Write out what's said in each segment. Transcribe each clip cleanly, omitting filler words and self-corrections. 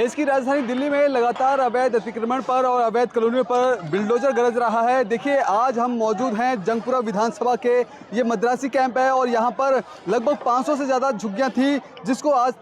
देश की राजधानी दिल्ली में लगातार अवैध अतिक्रमण पर और अवैध कॉलोनियों पर बिल्डोजर गरज रहा है। देखिए, आज हम मौजूद हैं जंगपुरा विधानसभा के ये मद्रासी कैंप है और यहाँ पर लगभग 500 से ज़्यादा झुग्गियाँ थी, जिसको आज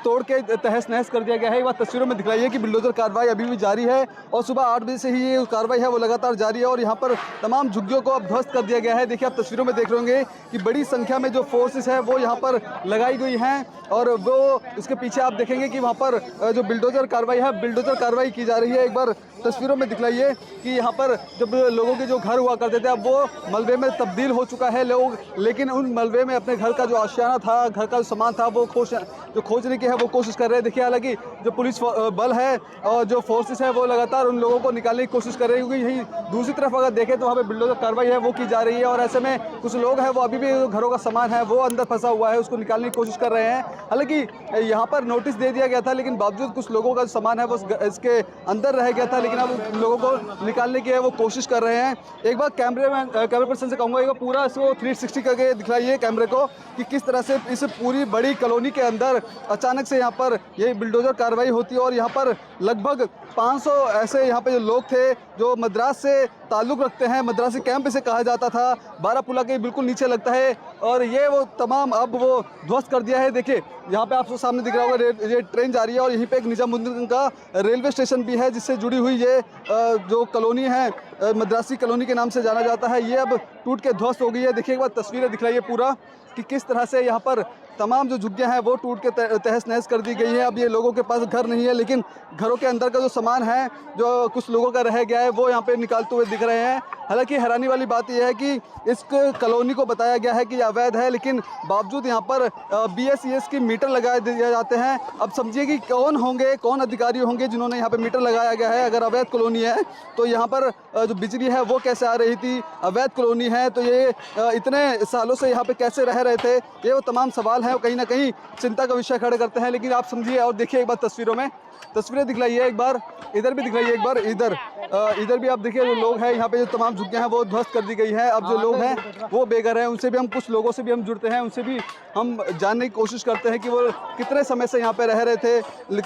तोड़ के तहस नहस कर दिया गया है। एक बार तस्वीरों में दिखाई है कि बिल्डोजर कार्रवाई अभी भी जारी है और सुबह 8 बजे से ही ये कार्रवाई है वो लगातार जारी है और यहाँ पर तमाम झुग्गियों को अब ध्वस्त कर दिया गया है। देखिए, आप तस्वीरों में देख रहे होंगे कि बड़ी संख्या में जो फोर्सेस है वो यहाँ पर लगाई गई हैं और वो इसके पीछे आप देखेंगे कि वहाँ पर जो बिल्डोजर कार्रवाई की जा रही है। एक बार तस्वीरों में दिखलाइए कि यहाँ पर जब लोगों के जो घर हुआ करते थे अब वो मलबे में तब्दील हो चुका है लोग, लेकिन उन मलबे में अपने घर का जो आशियाना था, घर का जो सामान था वो खोजने की है वो कोशिश कर रहे हैं। देखिए, हालांकि जो पुलिस बल है और जो फोर्सेस है वो लगातार उन लोगों को निकालने की कोशिश कर रही है, क्योंकि यही दूसरी तरफ अगर देखें तो वहाँ पर बिल्डोजर कार्रवाई है वो की जा रही है और ऐसे में कुछ लोग हैं वो अभी भी घरों का सामान है वो अंदर फंसा हुआ है, उसको निकालने की कोशिश कर रहे हैं। हालांकि यहाँ पर नोटिस दे दिया गया था, लेकिन बावजूद कुछ लोगों का सामान है वो इसके अंदर रह गया था, लेकिन अब लोगों को निकालने की है वो कोशिश कर रहे हैं। एक बार कैमरे पर्सन से कहूँगा एक बार पूरा इसको 360 करके दिखलाइए कैमरे को कि किस तरह से इस पूरी बड़ी कॉलोनी के अंदर अचानक से यहाँ पर ये बिल्डोजर कार्रवाई होती है और यहाँ पर लगभग 500 ऐसे यहाँ पे जो लोग थे जो मद्रास से ताल्लुक़ रखते हैं, मद्रासी कैंप इसे कहा जाता था, बारापुला के बिल्कुल नीचे लगता है और ये वो तमाम अब वो ध्वस्त कर दिया है। देखिए, यहाँ पे आपको सामने दिख रहा होगा ये ट्रेन जा रही है और यहीं पे एक निजामुद्दीन का रेलवे स्टेशन भी है जिससे जुड़ी हुई ये जो कॉलोनी है मद्रासी कॉलोनी के नाम से जाना जाता है, ये अब टूट के ध्वस्त हो गई है। देखिए, एक बार तस्वीरें दिखलाइए पूरा कि किस तरह से यहाँ पर तमाम जो झुग्गियाँ हैं वो टूट के तहस नहस कर दी गई है। अब ये लोगों के पास घर नहीं है, लेकिन घरों के अंदर का जो सामान है जो कुछ लोगों का रह गया है वो यहाँ पे निकालते हुए दिख रहे हैं। हालांकि हैरानी वाली बात यह है कि इस कॉलोनी को बताया गया है कि अवैध है, लेकिन बावजूद यहाँ पर BSES की मीटर लगाए दिए जाते हैं। अब समझिए कि कौन अधिकारी होंगे जिन्होंने यहाँ पे मीटर लगाया गया है। अगर अवैध कॉलोनी है तो यहाँ पर जो बिजली है वो कैसे आ रही थी, अवैध कॉलोनी है तो ये इतने सालों से यहाँ पे कैसे रह रहे थे, ये वो तमाम सवाल हैं कहीं ना कहीं चिंता का विषय खड़े करते हैं। लेकिन आप समझिए और देखिए एक बार तस्वीरों में तस्वीरें दिखलाइए, एक बार इधर भी दिखलाइए, एक बार इधर भी आप देखिए जो लोग हैं यहाँ पे जो तमाम झुग्गियाँ हैं वो ध्वस्त कर दी गई है। अब जो लोग हैं वो बेघर हैं, उनसे भी हम कुछ लोगों से भी हम जुड़ते हैं, उनसे भी हम जानने की कोशिश करते हैं कि वो कितने समय से यहाँ पे रह रहे थे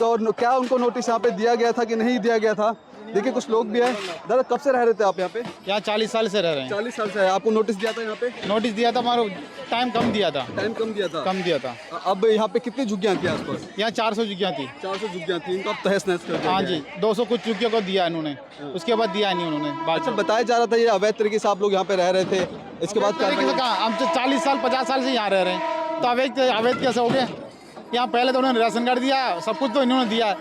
और क्या उनको नोटिस यहाँ पे दिया गया था कि नहीं दिया गया था। देखिए, कुछ लोग भी हैं। दादा, कब से रह रहे थे आप यहाँ पे? यहाँ 40 साल से रह रहे हैं। 40 साल से है। आपको नोटिस दिया था यहाँ पे? नोटिस दिया था, हमारा टाइम कम दिया था। टाइम कम दिया था। अब यहाँ पे कितनी झुग्गियाँ थी आसपास? यहाँ 400 झुग्गियाँ थी। 400 झुग्गियाँ थी, इनको अब तहस नहस कर दिया। हाँ जी, 200 कुछ झुग्गियों को दिया इन्होंने, उसके बाद दिया नहीं उन्होंने। अच्छा, बताया जा रहा था ये अवैध तरीके से आप लोग यहाँ पे रह रहे थे, इसके बाद हम तो 40 साल 50 साल से यहाँ रह रहे हैं, तो अवैध कैसे हो गए? यहाँ पहले तो उन्होंने राशन कार्ड दिया, सब कुछ तो इन्होंने दिया,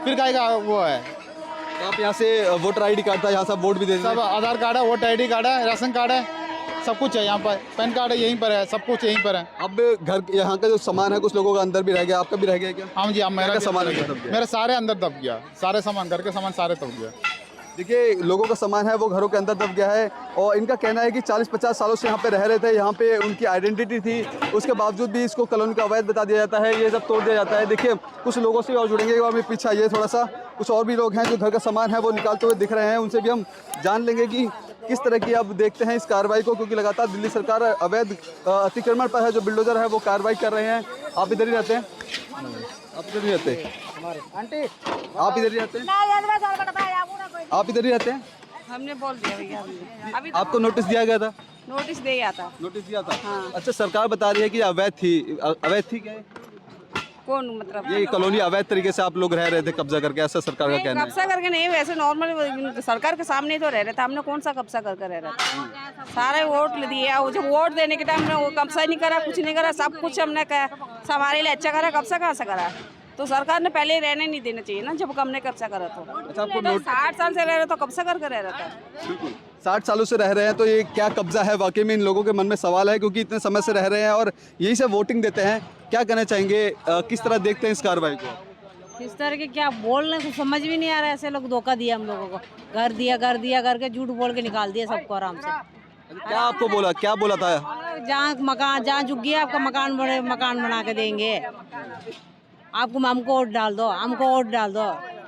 फिर कहेगा वो है। आप यहाँ से वोटर ID कार्ड था, यहाँ सब वोट भी दे सब आधार कार्ड है, वोटर ID कार्ड है, राशन कार्ड है, सब कुछ है यहाँ पर, पैन कार्ड है यहीं पर है, सब कुछ यहीं पर है। अब घर यहाँ का जो सामान है कुछ लोगों का अंदर भी रह गया, आपका भी रह गया क्या? हाँ जी, अब मेरा सामान मेरे सारे अंदर दब गया, सारे सामान घर के सामान सारे दब गया। देखिए, लोगों का सामान है वो घरों के अंदर दब गया है और इनका कहना है कि 40-50 सालों से यहाँ पे रह रहे थे, यहाँ पे उनकी आइडेंटिटी थी, उसके बावजूद भी इसको कॉलोनी का अवैध बता दिया जाता है, ये सब तोड़ दिया जाता है। देखिए, कुछ लोगों से और जुड़ेंगे और मेरे पीछे आइए थोड़ा सा, कुछ और भी लोग हैं जो घर का सामान है वो निकालते हुए दिख रहे हैं, उनसे भी हम जान लेंगे कि किस तरह की अब देखते हैं इस कार्रवाई को, क्योंकि लगातार दिल्ली सरकार अवैध अतिक्रमण पर है जो बिल्डोजर है वो कार्रवाई कर रहे हैं। आप इधर ही रहते हैं? आप इधर ही रहते हैं? आप इधर ही रहते हैं? आप इधर ही रहते हैं? हमने बोल दिया भैया, अभी आपको नोटिस दिया गया था? नोटिस दिया था। नोटिस दिया था? हाँ। अच्छा, सरकार बता रही है कि अवैध थी क्या? कौन मतलब ये कॉलोनी अवैध तरीके से आप लोग रह रहे थे कब्जा करके, ऐसा सरकार का कहना है? कब्जा करके नहीं, वैसे नॉर्मल सरकार के सामने तो रह रहे थे, हमने कौन सा कब्जा करके रह रहे थे? सारे वोट ले दिए, जब वोट देने के टाइम हमने वो कब्जा नहीं करा, कुछ नहीं करा, सब कुछ हमने हमारे लिए अच्छा करा, कब्जा कहाँ से करा? तो सरकार ने पहले ही रहने नहीं देना चाहिए ना, जब हमने कब्जा करा तो। अच्छा, आपको 60 साल से रह रहे तो कब्जा करके रह रहा था। बिल्कुल 60 सालों से रह रहे हैं तो ये क्या कब्जा है? वाकई में इन लोगों के मन में सवाल है, क्योंकि इतने समय से रह रहे हैं और यही से वोटिंग देते हैं। क्या कहना चाहेंगे, किस तरह देखते हैं इस कार्रवाई को? इस तरह के क्या बोल रहे हैं, कुछ समझ भी नहीं आ रहा है। ऐसे लोग धोखा दिया हम लोगों को, घर दिया करके झूठ बोल के निकाल दिया सबको आराम से। क्या आपको बोला, क्या बोला था? जहाँ झुग्गी है आपका मकान बना के देंगे, आपको हमको वोट डाल दो,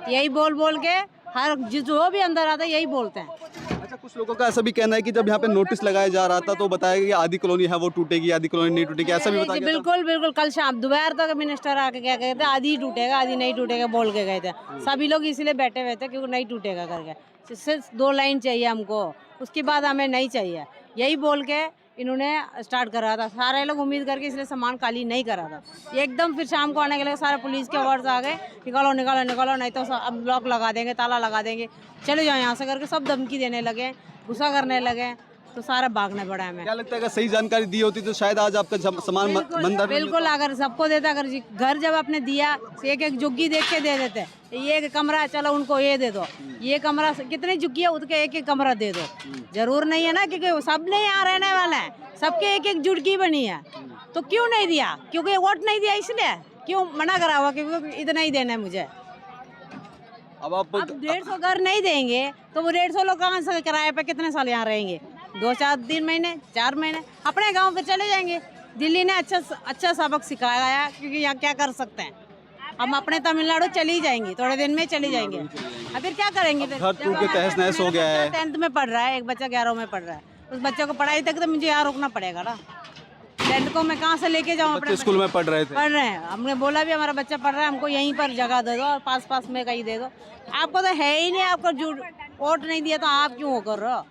यही बोल के हर जो भी अंदर आता है यही बोलते हैं। अच्छा, कुछ कुछ लोगों का ऐसा भी कहना है कि जब यहाँ पे नोटिस लगाया जा रहा था तो बताया गया कि आधी कॉलोनी है वो टूटेगी, आधी कॉलोनी नहीं टूटेगी, ऐसा भी बताया गया था। बिल्कुल बिल्कुल, कल शाम दोपहर तक मिनिस्टर आके क्या कहते थे, आधी टूटेगा आधी नहीं टूटेगा बोल के गए थे। सभी लोग इसीलिए बैठे हुए थे क्योंकि नहीं टूटेगा करके, सिर्फ 2 लाइन चाहिए हमको, उसके बाद हमें नहीं चाहिए, यही बोल के इन्होंने स्टार्ट करा था। सारे लोग उम्मीद करके इसलिए सामान खाली नहीं करा था एकदम। फिर शाम को आने के लिए सारे पुलिस के वर्ड्स आ गए, निकालो निकालो निकालो, नहीं तो अब लॉक लगा देंगे, ताला लगा देंगे, चले जाओ यहाँ से करके सब धमकी देने लगे, गुस्सा करने लगे, तो सारा भागने पड़ा हमें। क्या लगता है अगर सही जानकारी दी होती तो शायद आज आपका सामान मंदिर बिल्कुल, अगर सबको देता, अगर घर जब आपने दिया एक एक झुग्गी देख के दे देते, ये कमरा है चलो उनको ये दे दो, ये कमरा कितनी झुग्गी है उसके एक एक कमरा दे दो। जरूर नहीं है ना, क्योंकि सब नहीं यहाँ रहने वाला है, सबके एक एक झुग्गी बनी है, तो क्यों नहीं दिया? क्योंकि वोट नहीं दिया इसलिए क्यों मना करा हुआ, क्योंकि इतना ही देना है मुझे। अब आप 150 घर नहीं देंगे तो वो 150 लोग कहाँ से किराए पे कितने साल यहाँ रहेंगे? 2-4 महीने 4 महीने अपने गांव पे चले जाएंगे। दिल्ली ने अच्छा सबक सिखाया है, क्योंकि यहाँ क्या कर सकते हैं, हम अपने तमिलनाडु चली जाएंगे, थोड़े दिन में चली जाएंगे। अब फिर क्या करेंगे? घर टूट के तहस नहस हो गया है। 10th में पढ़ रहा है, एक बच्चा 11वीं में पढ़ रहा है, उस बच्चे को पढ़ाई तक तो मुझे यहाँ रोकना पड़ेगा ना। 10th को मैं कहाँ से लेके जाऊँ? बच्चे स्कूल में पढ़ रहे थे, पढ़ रहे हैं, हमने बोला भी हमारा बच्चा पढ़ रहा है, हमको यहीं पर जगह दे दो और पास में कहीं दे दो। आपको तो है ही नहीं, आपको झूठ वोट नहीं दिया तो आप क्यों कर रहे हो?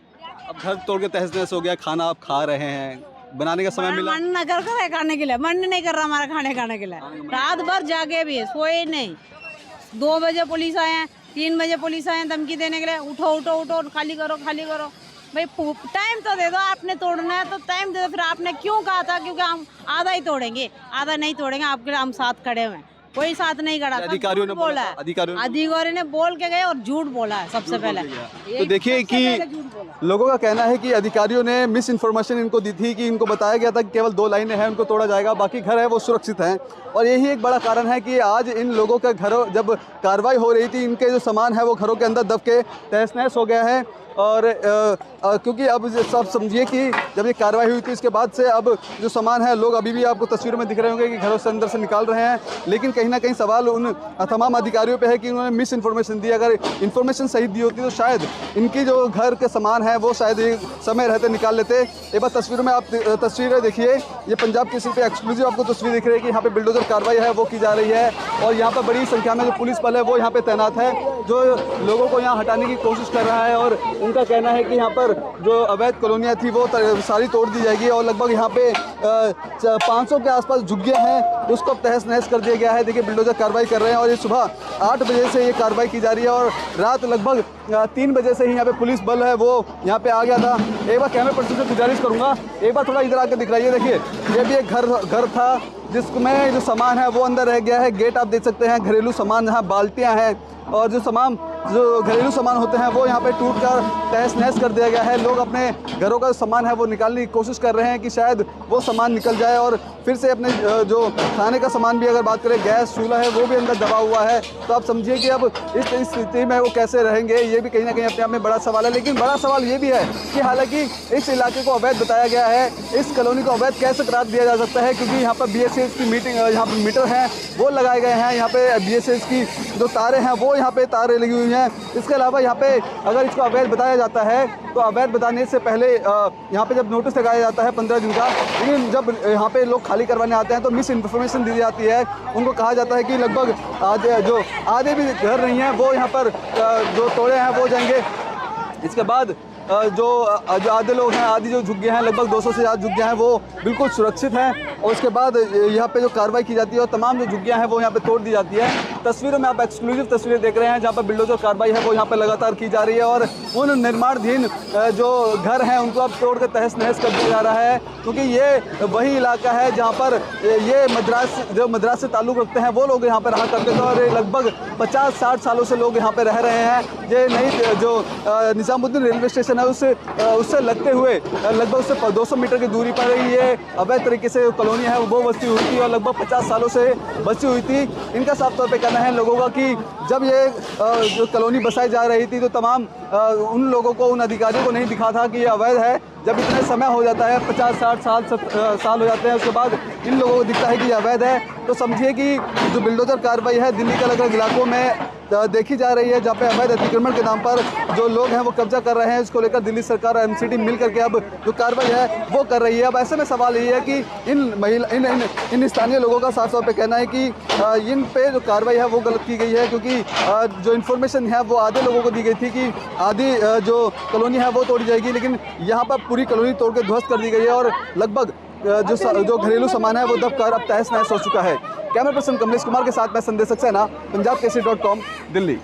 अब घर तोड़ के तहस नहस हो गया, खाना आप खा रहे हैं, बनाने का समय मिला? मन न कर रहा है खाने के लिए, मन नहीं कर रहा हमारा खाने के लिए, रात भर जागे भी सोए नहीं। 2 बजे पुलिस आए हैं, 3 बजे पुलिस आए हैं धमकी देने के लिए, उठो उठो उठो, खाली करो खाली करो। भाई टाइम तो दे दो, आपने तोड़ना है तो टाइम दे दो। फिर आपने क्यों कहा था? क्योंकि हम आधा ही तोड़ेंगे, आधा नहीं तोड़ेंगे, आपके लिए हम साथ खड़े हुए हैं, कोई साथ नहीं खड़ा। अधिकारियों ने बोला है, अधिकारियों ने बोल के गए और झूठ बोला है सबसे पहले। तो देखिए कि लोगों का कहना है कि अधिकारियों ने मिस इन्फॉर्मेशन इनको दी थी, कि इनको बताया गया था कि केवल 2 लाइनें हैं, उनको तोड़ा जाएगा, बाकी घर है वो सुरक्षित हैं। और यही एक बड़ा कारण है कि आज इन लोगों के घरों जब कार्रवाई हो रही थी, इनके जो सामान है वो घरों के अंदर दब के तहस नहस हो गया है। और क्योंकि अब सब समझिए कि जब ये कार्रवाई हुई थी इसके बाद से अब जो सामान है, लोग अभी भी आपको तस्वीरों में दिख रहे होंगे कि घरों से अंदर से निकाल रहे हैं, लेकिन कहीं ना कहीं सवाल उन तमाम अधिकारियों पे है कि उन्होंने मिस इन्फॉर्मेशन दी। अगर इन्फॉर्मेशन सही दी होती तो शायद इनकी जो घर के सामान है वो शायद समय रहते निकाल लेते। एक बार तस्वीरों में आप तस्वीरें देखिए, ये पंजाब केसरी पे एक्सक्लूसिव आपको तस्वीर दिख रही है कि यहाँ पे बिल्डोजर कार्रवाई है वो की जा रही है, और यहाँ पर बड़ी संख्या में जो पुलिस बल है वो यहाँ पे तैनात है, जो लोगों को यहाँ हटाने की कोशिश कर रहा है। और उनका कहना है कि यहाँ पर जो अवैध कॉलोनियाँ थी वो सारी तोड़ दी जाएगी, और लगभग यहाँ पे 500 के आसपास झुग्गियाँ हैं उसको अब तहस नहस कर दिया गया है। देखिए बिल्डोजर कार्रवाई कर रहे हैं, और ये सुबह 8 बजे से ये कार्रवाई की जा रही है, और रात लगभग 3 बजे से ही यहाँ पे पुलिस बल है वो यहाँ पे आ गया था। एक बार कैमरे पर्सन से गुजारिश करूँगा, एक बार थोड़ा इधर आकर दिखलाइए। देखिए ये भी एक घर था जिसमें जो सामान है वो अंदर रह गया है। गेट आप देख सकते हैं, घरेलू सामान, यहाँ बाल्टियाँ हैं, और जो घरेलू सामान होते हैं वो यहाँ पे टूट कर तहस नहस कर दिया गया है। लोग अपने घरों का सामान है वो निकालने की कोशिश कर रहे हैं कि शायद वो सामान निकल जाए, और फिर से अपने जो खाने का सामान भी अगर बात करें, गैस चूल्हा है वो भी अंदर दबा हुआ है। तो आप समझिए कि अब इस स्थिति में वो कैसे रहेंगे, ये भी कहीं ना कहीं अपने आप में बड़ा सवाल है। लेकिन बड़ा सवाल ये भी है कि हालांकि इस इलाके को अवैध बताया गया है, इस कॉलोनी को अवैध कैसे करार दिया जा सकता है, क्योंकि यहाँ पर BSS की यहाँ पर मीटर हैं वो लगाए गए हैं, यहाँ पे BSS की जो तारें हैं वो यहाँ पे तारें लगी हुई हैं। इसके अलावा यहाँ पे अगर इसको अवैध बताया जाता है तो अवैध बताने से पहले यहाँ पे जब नोटिस लगाया जाता है 15 दिन का, लेकिन जब यहाँ पे लोग खाली करवाने आते हैं तो मिस इन्फॉर्मेशन दी जाती है। उनको कहा जाता है कि लगभग आधे भी घर नहीं है वो यहाँ पर जो तोड़े हैं वो जाएंगे। इसके बाद जो आधे लोग हैं, आधी जो झुग्गियाँ हैं, लगभग 200 से ज़्यादा झुग्गियाँ हैं वो बिल्कुल सुरक्षित हैं, और उसके बाद यहाँ पे जो कार्रवाई की जाती है और तमाम जो झुग्गियाँ हैं वो यहाँ पे तोड़ दी जाती है। तस्वीरों में आप एक्सक्लूसिव तस्वीरें देख रहे हैं जहाँ पर बिल्डोजर कार्रवाई है वो यहाँ पे लगातार की जा रही है, और उन निर्माणाधीन जो घर हैं उनको अब तोड़ कर तहस नहस कर दिया जा रहा है, क्योंकि ये वही इलाका है जहाँ पर ये मद्रास से ताल्लुक़ रखते हैं वो लोग यहाँ पर रहा करते थे, और लगभग 50-60 सालों से लोग यहाँ पर रह रहे हैं। ये नई जो निज़ामुद्दीन रेलवे स्टेशन है उससे लगते हुए लगभग उससे 200 मीटर की दूरी पर ही ये अवैध तरीके से कॉलोनी है वो बस्ती हुई थी, और लगभग 50 सालों से बसी हुई थी। इनका साफ तौर पे कहना है लोगों का कि जब ये जो कॉलोनी बसाई जा रही थी तो तमाम उन लोगों को, उन अधिकारियों को नहीं दिखा था कि ये अवैध है। जब इतने समय हो जाता है, 50-60 साल हो जाते हैं, उसके बाद इन लोगों को दिखता है कि ये अवैध है, तो समझिए कि जो बिल्डोजर कार्रवाई है दिल्ली के अलग अलग इलाकों में देखी जा रही है, जहाँ पे अवैध अतिक्रमण के नाम पर जो लोग हैं वो कब्जा कर रहे हैं। इसको लेकर दिल्ली सरकार और एमसीडी मिल करके अब जो कार्रवाई है वो कर रही है। अब ऐसे में सवाल ये है कि इन स्थानीय लोगों का साफ तौर पे कहना है कि इन पे जो कार्रवाई है वो गलत की गई है, क्योंकि जो इन्फॉर्मेशन है वो आधे लोगों को दी गई थी कि आधी जो कॉलोनी है वो तोड़ी जाएगी, लेकिन यहाँ पर पूरी कॉलोनी तोड़ के ध्वस्त कर दी गई है और लगभग जो घरेलू सामान है वो दबकर अब तहस नहस हो चुका है। कैमरा पर्सन कमलेश कुमार के साथ मैं संदेश सक्सेना, पंजाब केसरी.com, दिल्ली।